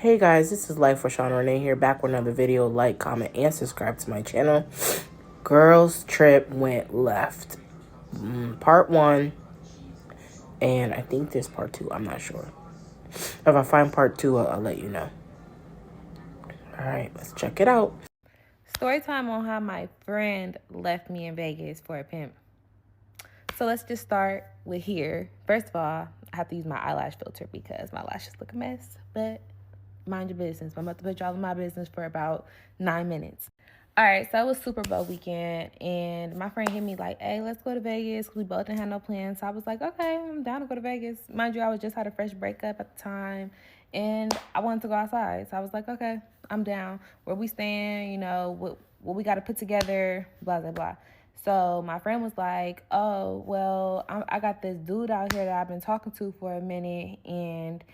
Hey guys, this is Life with Sean Renee here, back with another video. Like, comment, and subscribe to my channel. Girls trip went left. Part 1, and I think there's part 2. I'm not sure. If I find part 2, I'll let you know. Alright, let's check it out. Story time on how my friend left me in Vegas for a pimp. So let's just start with here. First of all, I have to use my eyelash filter because my lashes look a mess, but mind your business. I'm about to put y'all in my business for about 9 minutes. All right, so it was Super Bowl weekend, and my friend hit me like, hey, let's go to Vegas. We both didn't have no plans. So I was like, okay, I'm down to go to Vegas. Mind you, I was just had a fresh breakup at the time, and I wanted to go outside. So I was like, okay, I'm down. Where we staying, you know, what we got to put together, blah, blah, blah. So my friend was like, oh, well, I got this dude out here that I've been talking to for a minute, and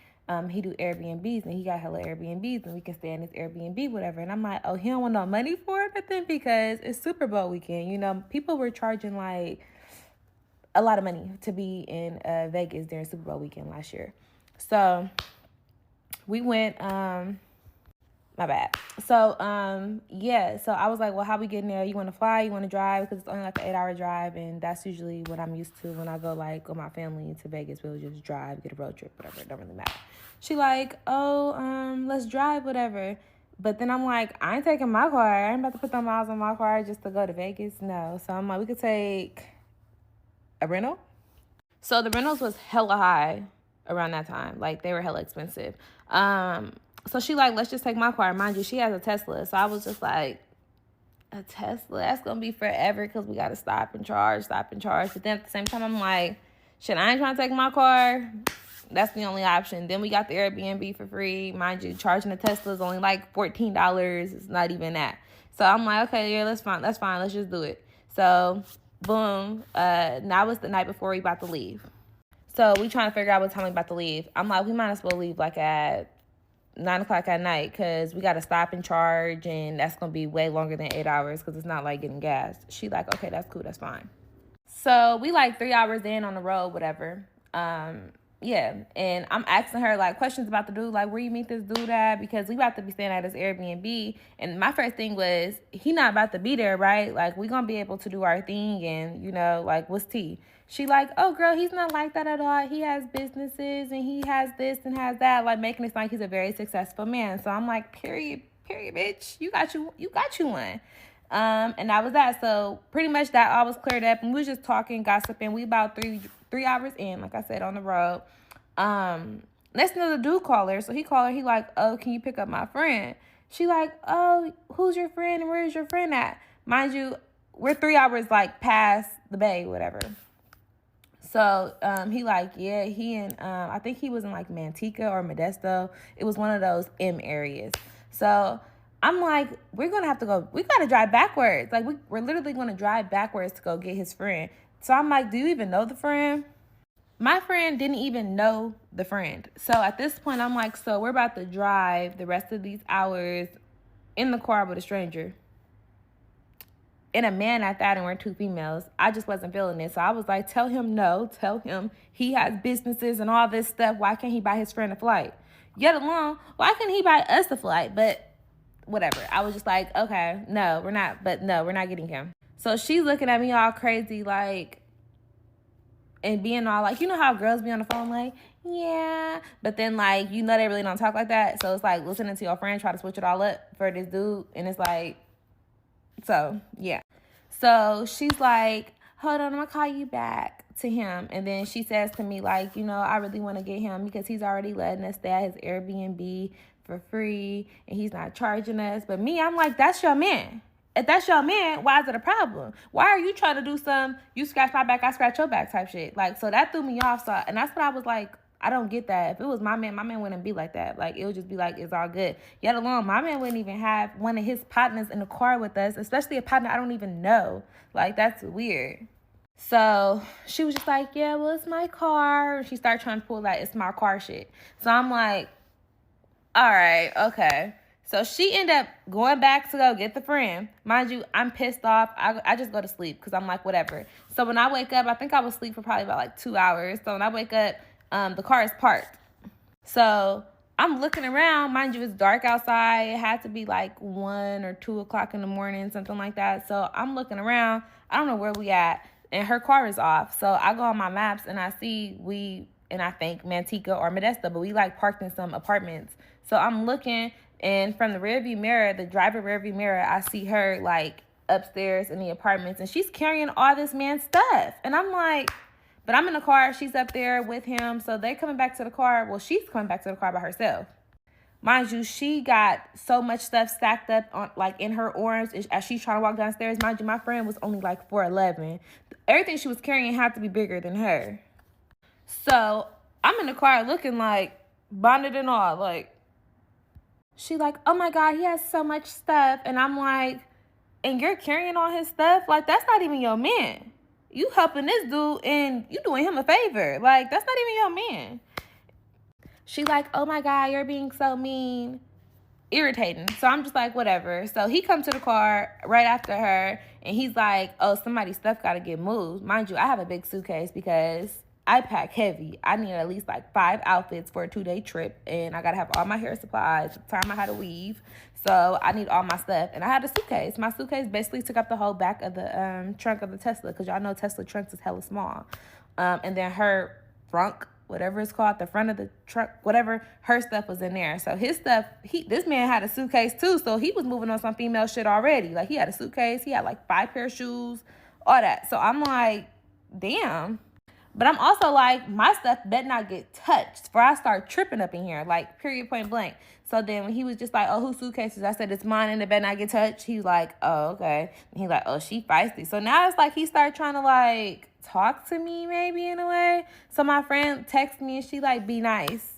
he do Airbnbs, and he got hella Airbnbs, and we can stay in his Airbnb, whatever. And I'm like, oh, he don't want no money for it, nothing, because it's Super Bowl weekend. You know, people were charging like a lot of money to be in Vegas during Super Bowl weekend last year. So we went, my bad. So, so I was like, well, how we getting there? You want to fly? You want to drive? Because it's only like an 8-hour drive, and that's usually what I'm used to when I go, like, with my family to Vegas. We'll just drive, get a road trip, whatever. It don't really matter. She like, oh, let's drive, whatever. But then I'm like, I ain't taking my car. I ain't about to put some miles on my car just to go to Vegas. No. So I'm like, we could take a rental. So the rentals was hella high around that time. Like, they were hella expensive. So she like, let's just take my car. Mind you, she has a Tesla. So I was just like, a Tesla? That's going to be forever because we got to stop and charge. But then at the same time, I'm like, shit, I ain't trying to take my car. That's the only option. Then we got the Airbnb for free. Mind you, charging a Tesla is only like $14. It's not even that. So I'm like, okay, yeah, that's fine. Let's just do it. So, boom. Now it's the night before we about to leave. So we trying to figure out what time we about to leave. I'm like, we might as well leave like at 9 o'clock at night because we got to stop and charge, and that's going to be way longer than 8 hours because it's not like getting gas. She like, okay, that's cool. That's fine. So we like 3 hours in on the road, whatever. And I'm asking her like questions about the dude, like where you meet this dude at, because we about to be staying at his Airbnb. And my first thing was, he not about to be there, right? Like, we gonna be able to do our thing, and you know, like, what's tea? She like, oh girl, he's not like that at all. He has businesses and he has this and has that, like making it sound like he's a very successful man. So I'm like, period, bitch, you got you one. And that was that. So pretty much that all was cleared up, and we was just talking, gossiping. We about three hours in, like I said, on the road. Next thing, the dude called her. So he called her. He like, oh, can you pick up my friend? She like, oh, who's your friend and where is your friend at? Mind you, we're 3 hours like past the bay, whatever. So he like, yeah, he in I think he was in like Manteca or Modesto. It was one of those M areas. So I'm like, we're gonna have to go. We gotta drive backwards. Like we're literally gonna drive backwards to go get his friend. So I'm like, do you even know the friend? My friend didn't even know the friend. So at this point, I'm like, so we're about to drive the rest of these hours in the car with a stranger. And a man at that, and we're 2 females. I just wasn't feeling it. So I was like, tell him no. Tell him he has businesses and all this stuff. Why can't he buy his friend a flight? Yet alone, why can't he buy us a flight? But whatever. I was just like, okay, no, we're not getting him. So she's looking at me all crazy, like, and being all like, you know how girls be on the phone like, yeah. But then, like, you know they really don't talk like that. So it's like listening to your friend try to switch it all up for this dude. And it's like, so, yeah. So she's like, hold on, I'm going to call you back to him. And then she says to me, like, you know, I really want to get him because he's already letting us stay at his Airbnb for free, and he's not charging us. But me, I'm like, that's your man. If that's your man, why is it a problem? Why are you trying to do some, you scratch my back, I scratch your back type shit? Like, so that threw me off. So, and that's what I was like, I don't get that. If it was my man wouldn't be like that. Like, it would just be like, it's all good. Yet alone, my man wouldn't even have one of his partners in the car with us, especially a partner I don't even know. Like, that's weird. So she was just like, yeah, well, it's my car. She started trying to pull that it's my car shit. So I'm like, all right, okay. So she ended up going back to go get the friend. Mind you, I'm pissed off. I just go to sleep because I'm like, whatever. So when I wake up, I think I was asleep for probably about like 2 hours. So when I wake up, the car is parked. So I'm looking around. Mind you, it's dark outside. It had to be like 1 or 2 o'clock in the morning, something like that. So I'm looking around. I don't know where we at. And her car is off. So I go on my maps and I see I think Manteca or Modesto, but we like parked in some apartments. So I'm looking, and from the rearview mirror, the driver rearview mirror, I see her like upstairs in the apartments, and she's carrying all this man's stuff. And I'm like, but I'm in the car, she's up there with him, so they're coming back to the car. Well, she's coming back to the car by herself. Mind you, she got so much stuff stacked up on like in her arms as she's trying to walk downstairs. Mind you, my friend was only like 4'11". Everything she was carrying had to be bigger than her. So I'm in the car looking like bonnet and all. Like, she like, oh my God, he has so much stuff. And I'm like, and you're carrying all his stuff? Like, that's not even your man. You helping this dude and you doing him a favor. Like, that's not even your man. She like, oh my God, you're being so mean. Irritating. So I'm just like, whatever. So he comes to the car right after her, and he's like, oh, somebody's stuff got to get moved. Mind you, I have a big suitcase because I pack heavy. I need at least like 5 outfits for a 2-day trip, and I got to have all my hair supplies. At the time I had to weave. So I need all my stuff. And I had a suitcase. My suitcase basically took up the whole back of the trunk of the Tesla, because y'all know Tesla trunks is hella small. And then her frunk, whatever it's called, the front of the truck, whatever, her stuff was in there. So his stuff, this man had a suitcase too, so he was moving on some female shit already. Like, he had a suitcase, he had like 5 pair of shoes, all that. So I'm like, damn. But I'm also like, my stuff better not get touched before I start tripping up in here, like, period, point blank. So then when he was just like, oh, whose suitcases? I said, it's mine and it better not get touched. He was like, oh, okay. And he's like, oh, she feisty. So now it's like he started trying to like talk to me maybe in a way. So my friend texts me and she like, be nice.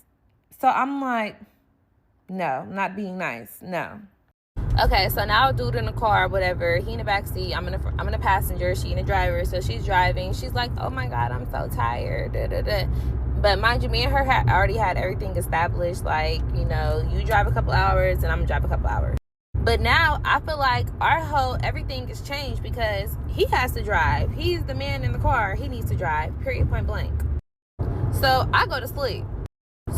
So I'm like, no, not being nice, no. Okay, so now a dude in the car, whatever, he in the back seat, I'm in the passenger, she in the driver. So she's driving, she's like, oh my God, I'm so tired, da, da, da. But mind you, me and her already had everything established, like, you know, you drive a couple hours and I'm gonna drive a couple hours. But now I feel like everything has changed because he has to drive. He's the man in the car, he needs to drive, period, point blank. So I go to sleep.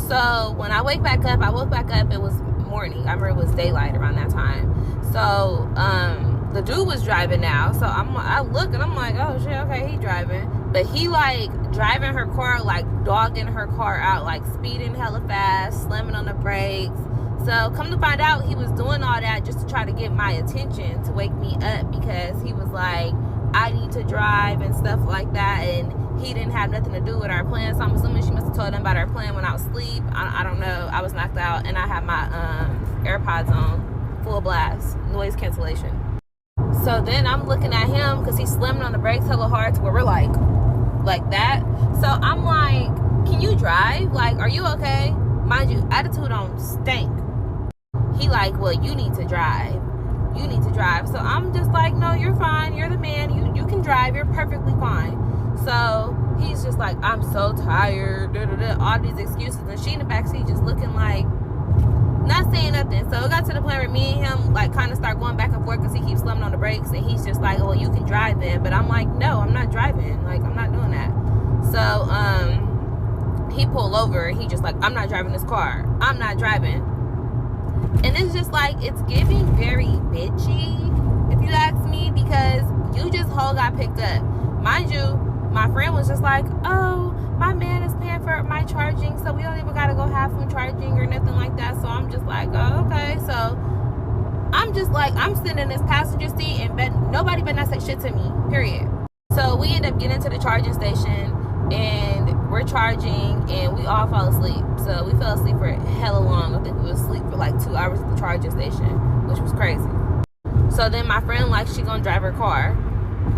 So when I woke back up, it was morning. I remember it was daylight around that time. So the dude was driving now. So I look and I'm like, oh shit, okay, he driving. But he like driving her car, like dogging her car out, like speeding hella fast, slamming on the brakes. So come to find out, he was doing all that just to try to get my attention, to wake me up, because he was like, I need to drive and stuff like that. And he didn't have nothing to do with our plan. So I'm assuming she must have told him about our plan when I was asleep. I don't know. I was knocked out and I had my AirPods on full blast, noise cancellation. So then I'm looking at him because he's slamming on the brakes hella hard to where we're like that. So I'm like, can you drive? Like, are you okay? Mind you, attitude on stank. He like, well, you need to drive. You need to drive. So I'm just like, no, you're fine. You're the man. You can drive. You're perfectly fine. So he's just like, I'm so tired, da, da, da, all these excuses. And she in the backseat just looking like, not saying nothing. So it got to the point where me and him like kind of start going back and forth because he keeps slamming on the brakes. And he's just like, well, you can drive then. But I'm like, no, I'm not driving. Like, I'm not doing that. So he pulled over and he just like, I'm not driving this car. I'm not driving. And it's just like, it's giving very bitchy, if you ask me, because you just whole got picked up. Mind you, my friend was just like, oh, my man is paying for my charging, so we don't even gotta go half from charging or nothing like that. So I'm just like, oh, okay. So I'm just like, I'm sitting in this passenger seat and nobody better not say shit to me, period. So we end up getting to the charging station and we're charging and we all fall asleep. So we fell asleep for hella long. I think we was asleep for like 2 hours at the charging station, which was crazy. So then my friend, like, she gonna drive her car.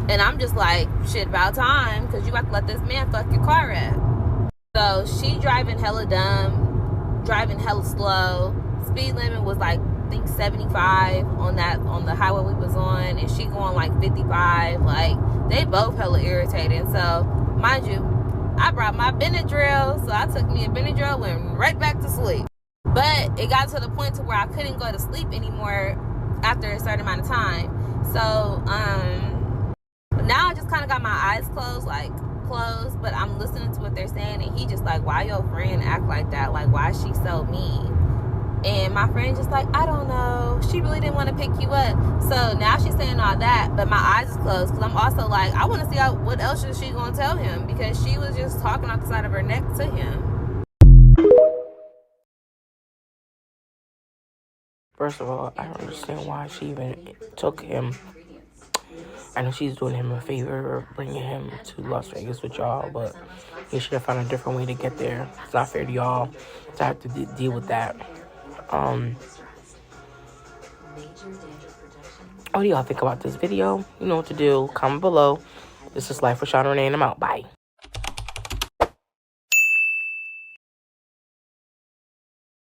And I'm just like, shit, about time, because you got to let this man fuck your car up. So she driving hella dumb, driving hella slow. Speed limit was like, I think 75 on the highway we was on, and she going like 55. Like, they both hella irritated. So mind you, I brought my Benadryl, so I took me a Benadryl, went right back to sleep. But it got to the point to where I couldn't go to sleep anymore after a certain amount of time. So now I just kind of got my eyes closed, but I'm listening to what they're saying, and he just like, why your friend act like that? Like, why is she so mean? And my friend just like, I don't know. She really didn't want to pick you up. So now she's saying all that, but my eyes is closed because I'm also like, I want to see what else is she going to tell him, because she was just talking off the side of her neck to him. First of all, I don't understand why she even took him. I know she's doing him a favor, bringing him to Las Vegas with y'all, but he should have found a different way to get there. It's not fair to y'all to have to deal with that. What do y'all think about this video? You know what to do. Comment below. This is Life with Sean Renee, and I'm out. Bye.